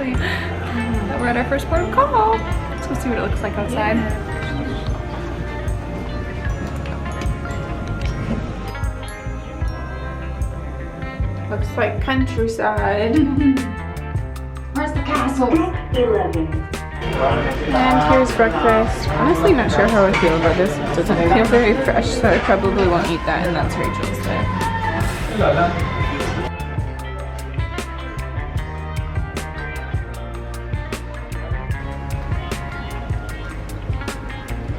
Exactly. We're at our first port of call. Let's go see what it looks like outside. Looks like countryside. Where's the castle? 11. And here's breakfast. Honestly, not sure how I feel about this. It doesn't feel very fresh, so I probably won't eat that, and that's Rachel's there.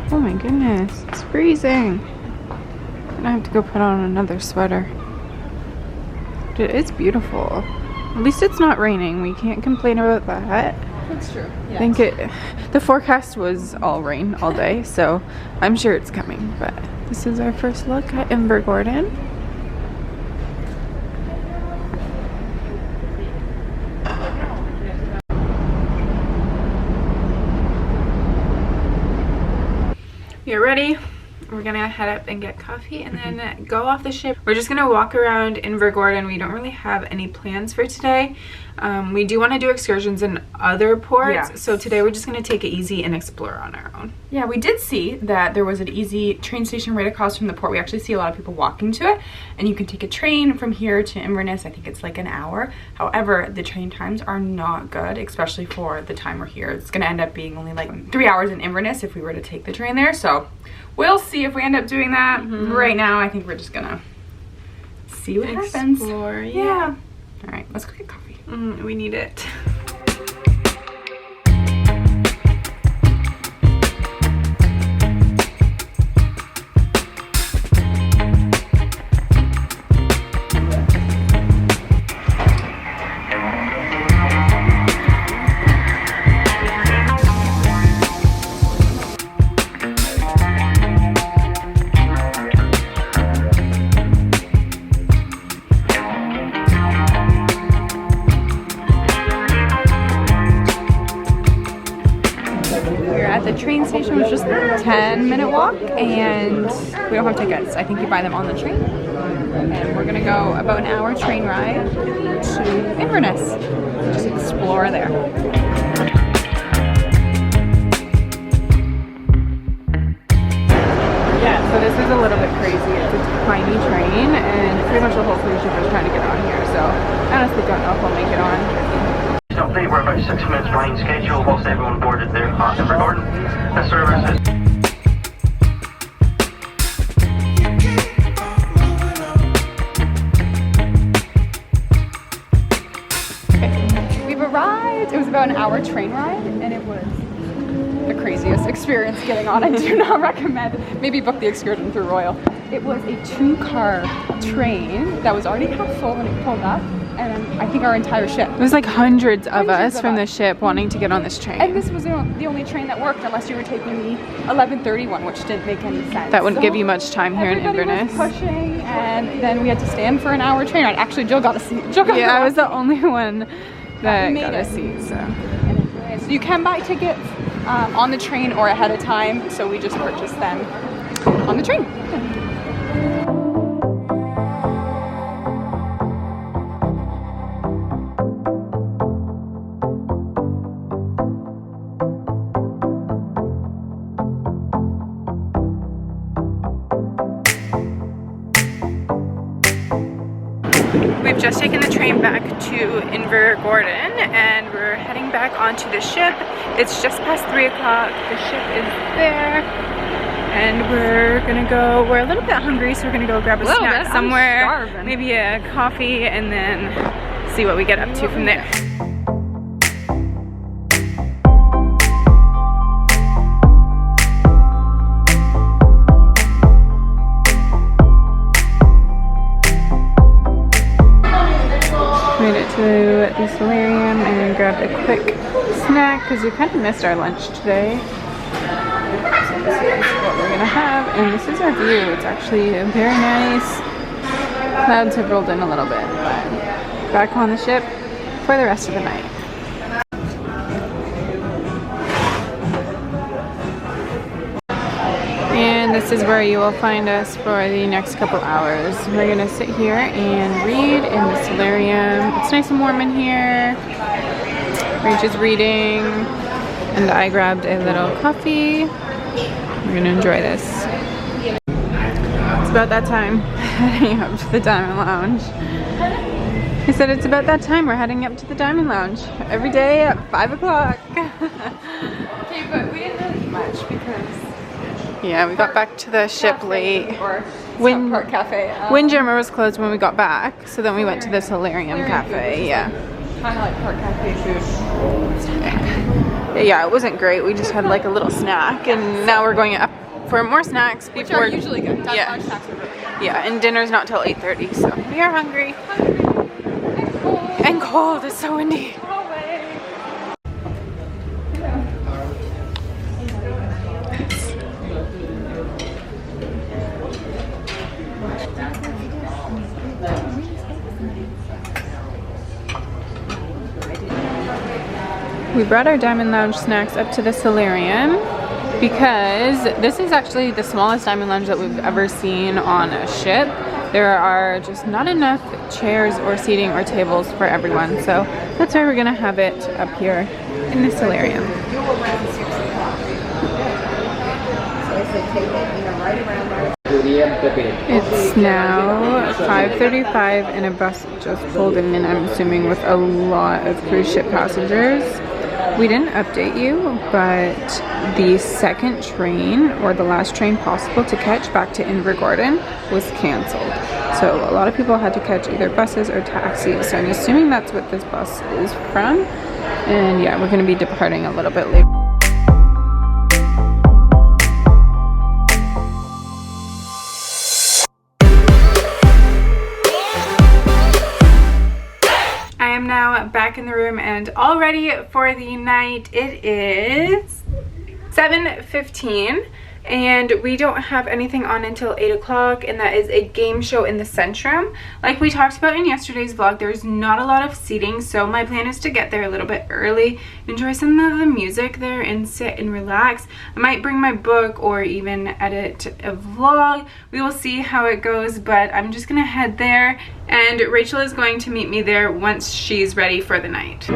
Oh my goodness, it's freezing. I'm gonna have to go put on another sweater. But it's beautiful. At least it's not raining. We can't complain about that. That's true. Yes. I think the forecast was all rain all day, so I'm sure it's coming. But this is our first look at Invergordon. You're ready? We're gonna head up and get coffee and then go off the ship. We're just gonna walk around Invergordon. We don't really have any plans for today. We do want to do excursions in other ports, yes. So today we're just gonna take it easy and explore on our own. Yeah, we did see that there was an easy train station right across from the port. We actually see a lot of people walking to it, and you can take a train from here to Inverness. I think it's like an hour. However, the train times are not good, especially for the time we're here. It's gonna end up being only like 3 hours in Inverness if we were to take the train there. So we'll see if we end up doing that. Right now, I think we're just gonna see what happens. Explore, Yeah. All right, let's go get coffee. We need it. The train station was just a 10-minute walk, and we don't have tickets. I think you buy them on the train. And we're gonna go about an hour train ride to Inverness. Just explore there. Yeah, so this is a little bit crazy. It's a tiny train, and pretty much the whole cruise ship is trying to get on here. So I honestly don't know if we'll make it on. Update, we're about 6 minutes behind schedule whilst everyone boarded there at Invergordon. The service is Okay, we've arrived. It was about an hour train ride, and it was the craziest experience getting on. I do not recommend. Maybe book the excursion through Royal. It was a 2-car train that was already half full when it pulled up. And I think our entire ship. There's like hundreds of us from the ship wanting to get on this train. And this was the only train that worked unless you were taking the 11:30 one, which didn't make any sense. That wouldn't give you much time here in Inverness. Was pushing, and then we had to stand for an hour train ride. Actually, Jill got a seat. Yeah, I was the only one that got a seat. So you can buy tickets on the train or ahead of time. So we just purchased them on the train. We've just taken the train back to Invergordon and we're heading back onto the ship. It's just past 3 o'clock. The ship is there and we're a little bit hungry, so we're gonna go grab a snack somewhere, maybe a coffee, and then see what we get up to from there. Made it to the Solarium and grabbed a quick snack because we kind of missed our lunch today. So this is what we're gonna have, and this is our view. It's actually very nice. Clouds have rolled in a little bit, but back on the ship for the rest of the night. And this is where you will find us for the next couple hours. We're gonna sit here and read in the Solarium. It's nice and warm in here. Rach is reading, and I grabbed a little coffee. We're gonna enjoy this. It's about that time, heading up to the Diamond Lounge. He said it's about that time, we're heading up to the Diamond Lounge. Every day at 5 o'clock. Okay, but we didn't really eat much because... Yeah, we got back to the ship late. Or Park Cafe. Windjammer was closed when we got back, so then we went to the Solarium Cafe, yeah. Kind of like Park Cafe food. Yeah, it wasn't great. We just had like a little snack, and now we're going up for more snacks before. Which are usually good. Yeah. Lunch snacks are really good. Yeah, and dinner's not till 8:30, so we are hungry. And cold. It's so windy. We brought our Diamond Lounge snacks up to the Solarium because this is actually the smallest Diamond Lounge that we've ever seen on a ship. There are just not enough chairs or seating or tables for everyone, so that's why we're gonna have it up here in the Solarium. It's now 5:35 and a bus just pulled in, and I'm assuming with a lot of cruise ship passengers. We didn't update you, but the second train, or the last train possible to catch back to Invergordon, was cancelled. So a lot of people had to catch either buses or taxis. So I'm assuming that's what this bus is from. And yeah, we're going to be departing a little bit later. I am now back in the room and all ready for the night. It is 7:15 and we don't have anything on until 8 o'clock, and that is a game show in the Centrum. Like we talked about in yesterday's vlog, there's not a lot of seating, so my plan is to get there a little bit early, enjoy some of the music there and sit and relax. I might bring my book or even edit a vlog. We will see how it goes, but I'm just gonna head there, and Rachel is going to meet me there once she's ready for the night.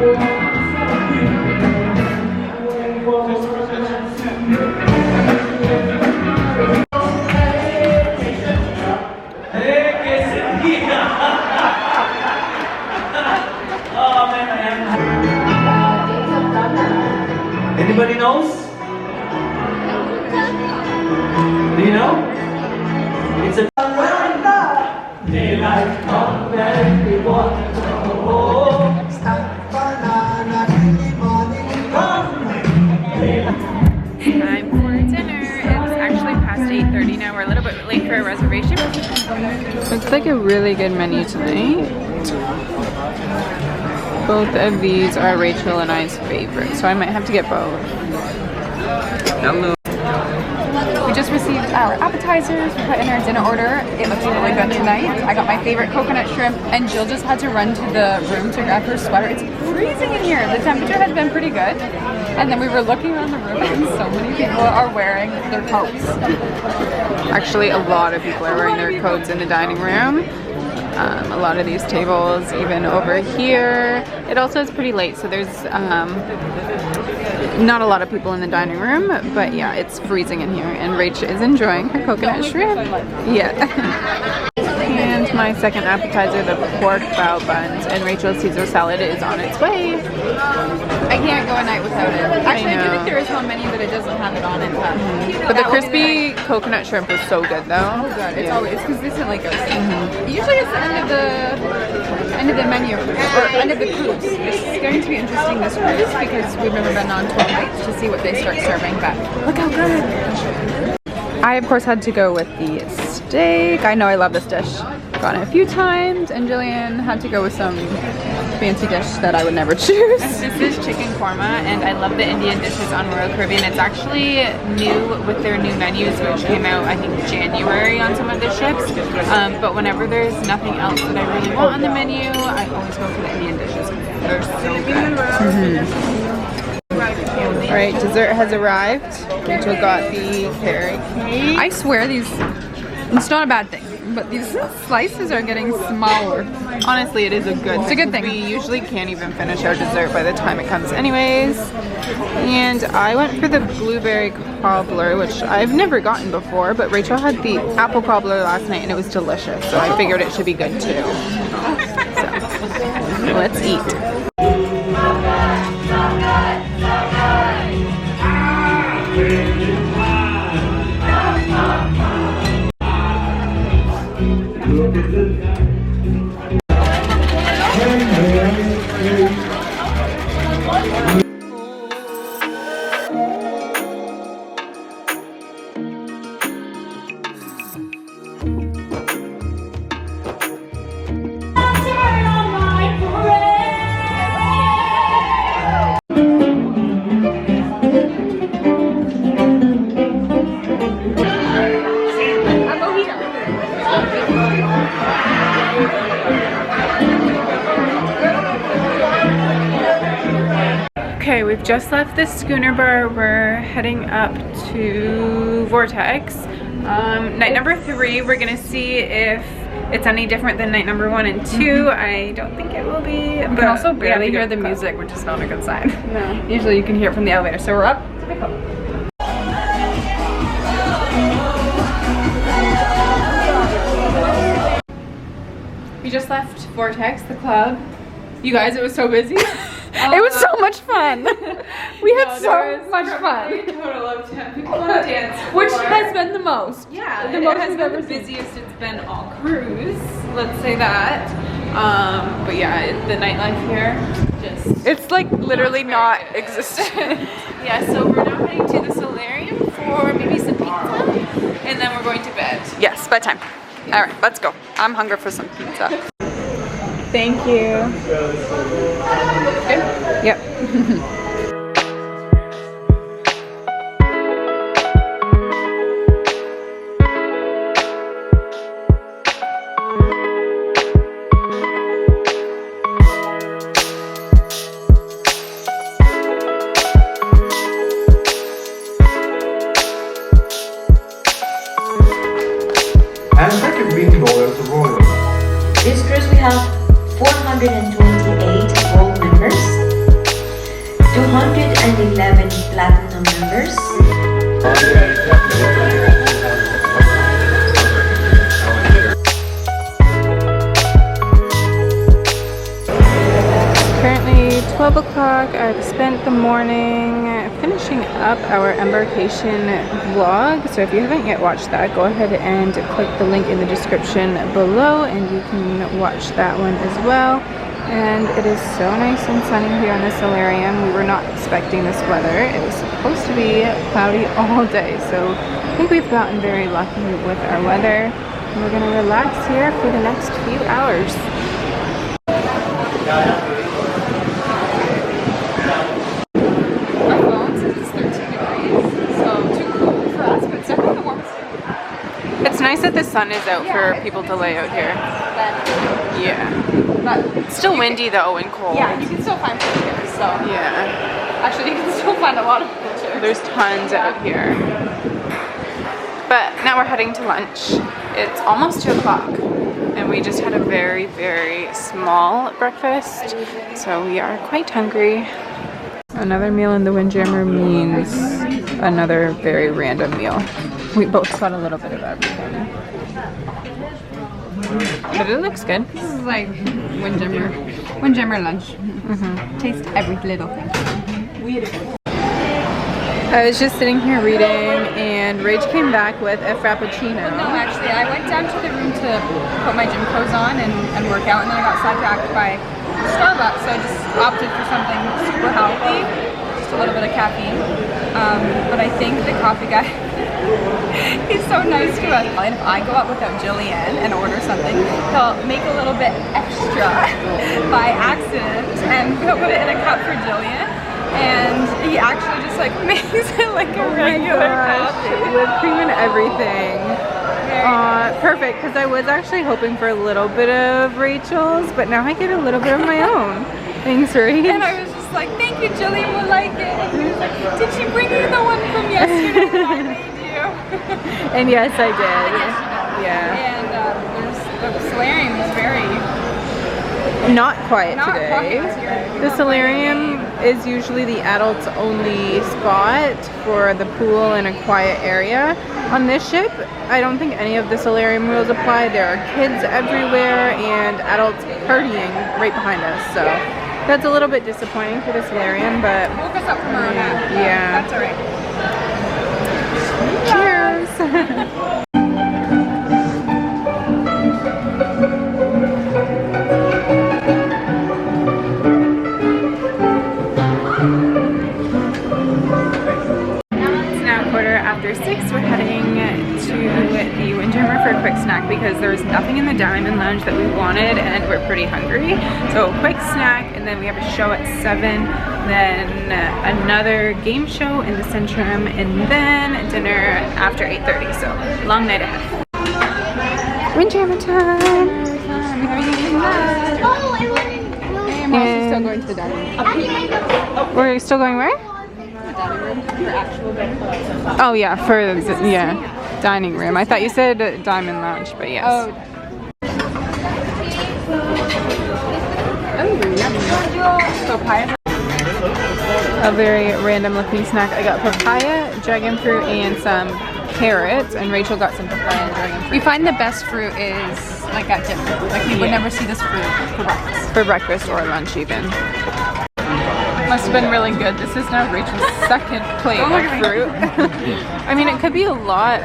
Anybody knows? Do you know? It's a daylight come and we want to go home. Time for dinner. It's actually past 8:30 now. We're a little bit late for a reservation. Looks like a really good menu tonight. Both of these are Rachel and I's favorite, so I might have to get both. Hello. We just received our appetizers. We put in our dinner order. It looks really good tonight. I got my favorite coconut shrimp, and Jill just had to run to the room to grab her sweater. It's freezing in here. The temperature has been pretty good. And then we were looking around the room, and so many people are wearing their coats. Actually, a lot of people are wearing their coats in the dining room. A lot of these tables, even over here. It also is pretty late, so there's not a lot of people in the dining room, but yeah, it's freezing in here, and Rach is enjoying her coconut shrimp. Yeah. And my second appetizer, the pork bao buns, and Rachel's Caesar salad is on its way. I can't go a night without it. Actually, I do know. think there is one menu that it doesn't have it on it. But the crispy coconut shrimp was so good, though. Oh, good. It's always consistently good. Usually it's the end of the menu, or end of the cruise. It's going to be interesting this cruise because we've never been on 12 nights to see what they start serving, but look how good. I, of course, had to go with the steak. I know I love this dish. Gone it a few times, and Jillian had to go with some fancy dish that I would never choose. This is chicken korma, and I love the Indian dishes on Royal Caribbean. It's actually new with their new menus, which came out, I think, January on some of the ships. But whenever there's nothing else that I really want on the menu, I always go for the Indian dishes. They're so good. Alright, dessert has arrived. Rachel got the carrot cake. I swear these It's not a bad thing, but these slices are getting smaller. Honestly, it is a good thing. It's a good thing. We usually can't even finish our dessert by the time it comes anyways. And I went for the blueberry cobbler, which I've never gotten before, but Rachel had the apple cobbler last night and it was delicious, so I figured it should be good too. So, let's eat. Okay, we've just left the schooner bar. We're heading up to Vortex. Night number 3, we're gonna see if it's any different than night number 1 and 2. I don't think it will be. You can also barely hear the music, which is not a good sign. No. Usually you can hear it from the elevator. So we're up to pick up. We just left Vortex, the club. You guys, it was so busy. It was so much fun. We had so much fun. A total of 10 people on the dance floor. Which has been the most. Yeah, the it most has we've been ever the seen. busiest it's been all cruise. Let's say that. But yeah, the nightlife here just It's like literally not existent. yeah. So we're now heading to the Solarium for maybe some pizza, and then we're going to bed. Yes, bedtime. All right, let's go. I'm hungry for some pizza. Thank you. Good? Yep. And second, being loyal to Royal. This cruise we have 428 gold members, 211 platinum members, Currently 12 o'clock. I've spent the morning finishing up our embarkation vlog. So if you haven't yet watched that, go ahead and click the link in the description below and you can watch that one as well. And it is so nice and sunny here on the Solarium. We were not expecting this weather. It was supposed to be cloudy all day. So I think we've gotten very lucky with our weather. And we're gonna relax here for the next few hours. My phone says it's 13 degrees, so too cool for us, but it's definitely the warmest. It's nice that the sun is out for people to lay out here. Yeah. But It's still windy though and cold. yeah, you can still find people here, so. Yeah. Actually, you can still find a lot of people too. There's tons out here. But now we're heading to lunch. It's almost 2 o'clock. And we just had a very, very small breakfast. So we are quite hungry. Another meal in the Windjammer means another very random meal. We both got a little bit of everything. But it looks good. This is like Windjammer lunch. Taste every little thing. I was just sitting here reading and Rach came back with a Frappuccino. No, actually, I went down to the room to put my gym clothes on and work out, and then I got sidetracked by Starbucks, so I just opted for something super healthy, just a little bit of caffeine. But I think the coffee guy, he's so nice to us. And if I go out without Jillian and order something, he'll make a little bit extra by accident, and he'll put it in a cup for Jillian. And he actually just like makes it like a regular coffee. With cream and everything. Perfect, because I was actually hoping for a little bit of Rachel's, but now I get a little bit of my own. Thanks, Rach. And I was just like, thank you, Jillian will like it. And he was like, did she bring you the one from yesterday that I made you? And yes, I did. Yes, she did. Yeah. And the Solarium is very... Not quiet Not today. quiet. The Solarium is usually the adults only spot for the pool in a quiet area. On this ship, I don't think any of the Solarium rules apply. There are kids everywhere and adults partying right behind us. So that's a little bit disappointing for the Solarium, but Woke us up from our nap. yeah. That's alright. Cheers! After 6, we're heading to the Windjammer for a quick snack because there was nothing in the Diamond Lounge that we wanted and we're pretty hungry. So quick snack, and then we have a show at 7, then another game show in the Centrum, and then dinner after 8:30. So long night ahead. Windjammer time! We haven't eaten that. I'm also still going to the dining room. We're still going where? Oh yeah, for dining room. I thought you said Diamond Lounge, but yes. Oh. Papaya. A very random looking snack. I got papaya, dragon fruit, and some carrots, and Rachel got some papaya and dragon fruit. We find the best fruit is like at dinner. Like we would never see this fruit for breakfast. For breakfast or lunch even. Must have been really good. This is now Rachel's second plate of fruit. I mean, it could be a lot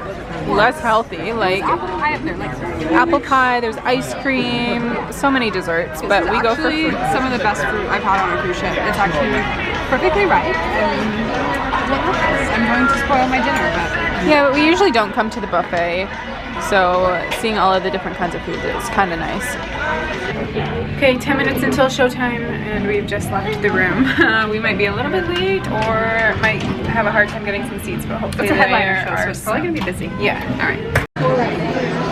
less healthy. Like Apple pie up there, like apple pie, there's ice cream, so many desserts, but we go for fruit. Some of the best fruit I've had on a cruise ship. It's actually perfectly ripe and delicious. I'm going to spoil my dinner, but Yeah, but we usually don't come to the buffet, so seeing all of the different kinds of food is kind of nice. Okay, 10 minutes until showtime, and we've just left the room. We might be a little bit late, or might have a hard time getting some seats, but hopefully it's a headliner they show, so are it's probably going to be busy. Yeah, alright.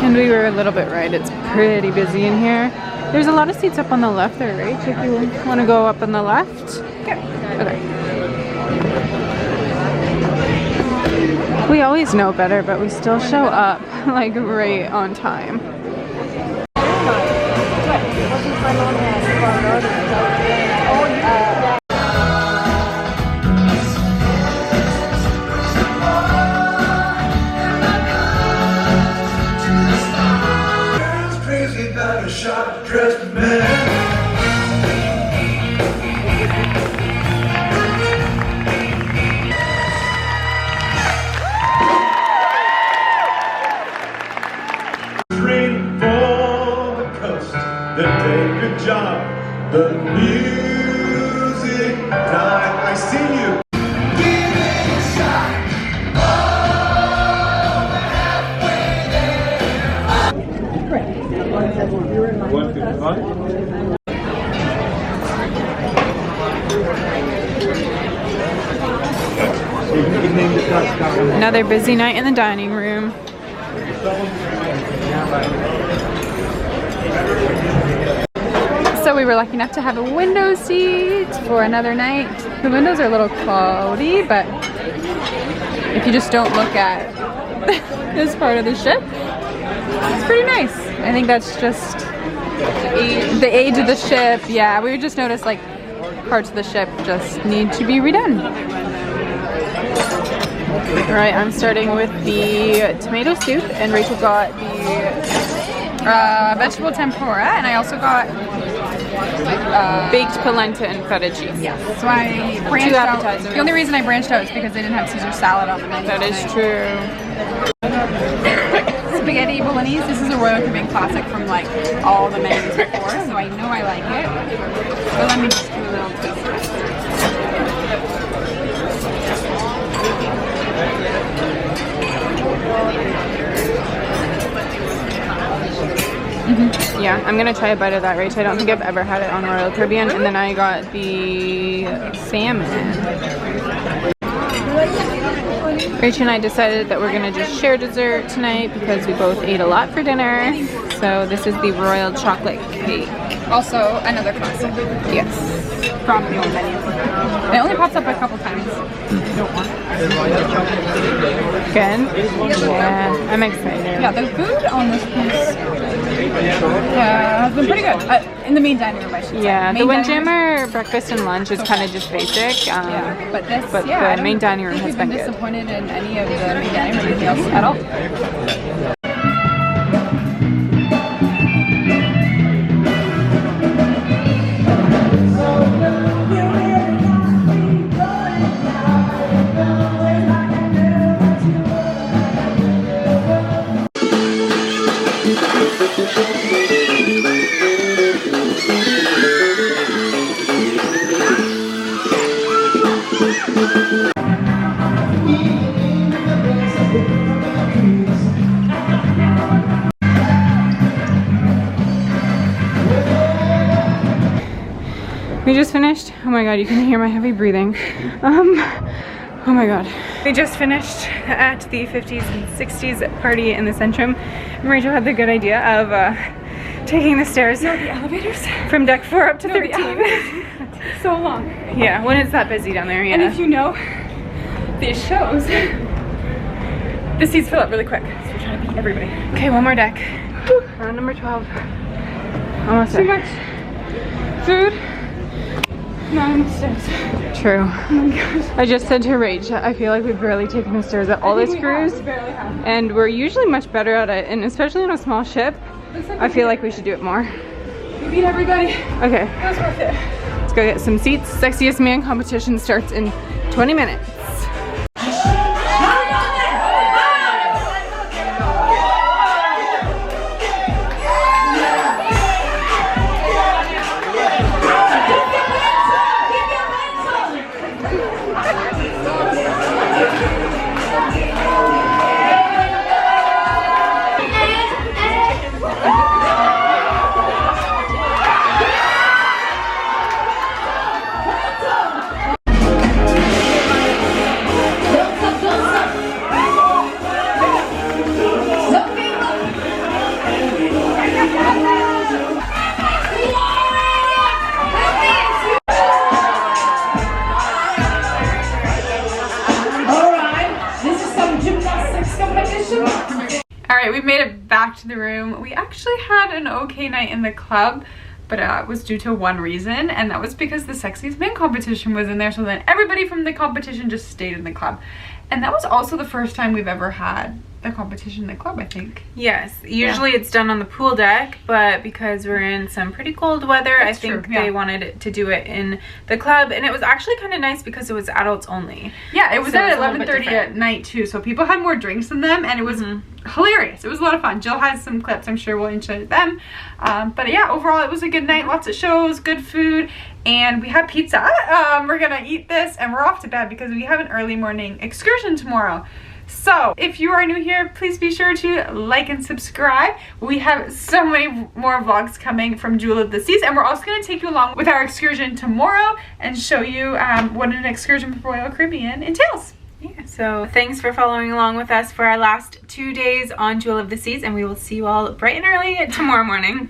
And we were a little bit right, it's pretty busy in here. There's a lot of seats up on the left there, right? If you want to go up on the left. Yeah. Okay. We always know better, but we still show up like right on time. Crazy about a shot dressed man. Then take a job. The music died. I see you. Give it a shot. Oh, halfway there. 155. Another busy night in the dining room. So we were lucky enough to have a window seat for another night. The windows are a little cloudy, but if you just don't look at this part of the ship, it's pretty nice. I think that's just the age of the ship. Yeah, we just noticed like parts of the ship just need to be redone. Alright, I'm starting with the tomato soup, and Rachel got the vegetable tempura, and I also got baked polenta and feta cheese. yes. So I branched Two out. appetizers. The only reason I branched out is because they didn't have Caesar salad on the menu. That is true. Spaghetti bolognese. This is a Royal Caribbean classic from like all the menus before, so I know I like it. But let me just do a little taste test. Yeah, I'm gonna try a bite of that, Rach. I don't think I've ever had it on Royal Caribbean. And then I got the salmon. Rach and I decided that we're gonna just share dessert tonight because we both ate a lot for dinner. So this is the royal chocolate cake. Also, another classic. Yes. From the old menu. It only pops up a couple times. Don't want it. Good? Yeah, I'm excited. Yeah, the food on this place has been pretty good. In the main dining room, I should say. Yeah, the Main dining room- Windjammer breakfast and lunch is kind of just basic. Yeah, but this, but yeah, I the don't main dining room think has we've been good. disappointed in any of the main dining room meals at all. We just finished. Oh my god, you can hear my heavy breathing. Oh my god. We just finished at the 50s and 60s party in the Centrum. And Rachel had the good idea of taking the stairs. No, the elevators. From deck 4 up to No, 13. So long. Yeah, when it's that busy down there, yeah. And if you know these shows, the seats fill up really quick. So we're trying to beat everybody. Okay, one more deck. We're on number 12. Almost Too there. much food. Not enough stairs. True. Oh my gosh. I just said to Rach, I feel like we've barely taken the stairs at all this cruise. We barely have. And we're usually much better at it, and especially on a small ship, I feel like we should do it more. We beat everybody. Okay, That was worth it. let's go get some seats. Sexiest Man competition starts in 20 minutes. Alright, we've made it back to the room. We actually had an okay night in the club, but it was due to one reason, and that was because the Sexiest Man competition was in there, so then everybody from the competition just stayed in the club. And that was also the first time we've ever had the competition in the club, I think. Yes, usually it's done on the pool deck, but because we're in some pretty cold weather, That's I think true, yeah. they wanted to do it in the club, and it was actually kind of nice because it was adults only. Yeah, it was So at it's a little bit 11:30 different. at night too, so people had more drinks than them, and it was hilarious. It was a lot of fun. Jill has some clips, I'm sure we'll insert them. But yeah, overall it was a good night. Lots of shows, good food, and we had pizza. We're gonna eat this, and we're off to bed because we have an early morning excursion tomorrow. So if you are new here, please be sure to like and subscribe. We have so many more vlogs coming from Jewel of the Seas, and we're also going to take you along with our excursion tomorrow and show you what an excursion with Royal Caribbean entails. Yeah, so thanks for following along with us for our last 2 days on Jewel of the Seas, and we will see you all bright and early tomorrow morning.